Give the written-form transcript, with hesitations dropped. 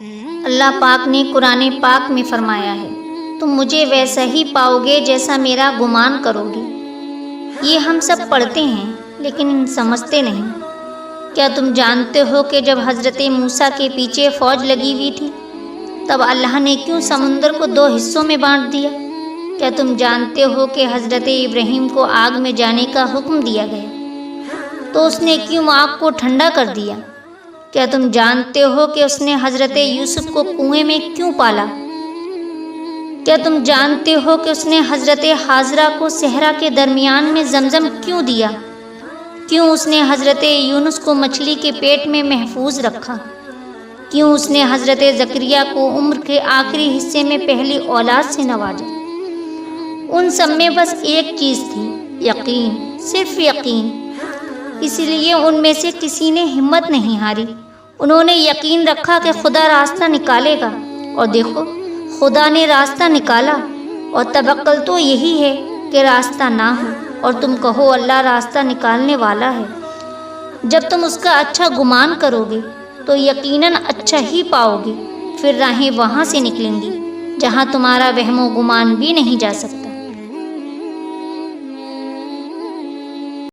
اللہ پاک نے قرآن پاک میں فرمایا ہے، تم مجھے ویسا ہی پاؤ گے جیسا میرا گمان کرو گے۔ یہ ہم سب پڑھتے ہیں لیکن سمجھتے نہیں۔ کیا تم جانتے ہو کہ جب حضرت موسیٰ کے پیچھے فوج لگی ہوئی تھی تب اللہ نے کیوں سمندر کو 2 حصوں میں بانٹ دیا؟ کیا تم جانتے ہو کہ حضرت ابراہیم کو آگ میں جانے کا حکم دیا گیا تو اس نے کیوں آگ کو ٹھنڈا کر دیا؟ کیا تم جانتے ہو کہ اس نے حضرت یوسف کو کنویں میں کیوں پالا؟ کیا تم جانتے ہو کہ اس نے حضرت حاضرہ کو صحرا کے درمیان میں زمزم کیوں دیا؟ کیوں اس نے حضرت یونس کو مچھلی کے پیٹ میں محفوظ رکھا؟ کیوں اس نے حضرت زکریا کو عمر کے آخری حصے میں پہلی اولاد سے نوازا؟ ان سب میں بس ایک چیز تھی، یقین، صرف یقین۔ اسی لیے ان میں سے کسی نے ہمت نہیں ہاری۔ انہوں نے یقین رکھا کہ خدا راستہ نکالے گا، اور دیکھو خدا نے راستہ نکالا۔ اور توکل تو یہی ہے کہ راستہ نہ ہو اور تم کہو اللہ راستہ نکالنے والا ہے۔ جب تم اس کا اچھا گمان کرو گے تو یقیناً اچھا ہی پاؤ گے۔ پھر راہیں وہاں سے نکلیں گی جہاں تمہارا وہم و گمان بھی نہیں جا سکتا۔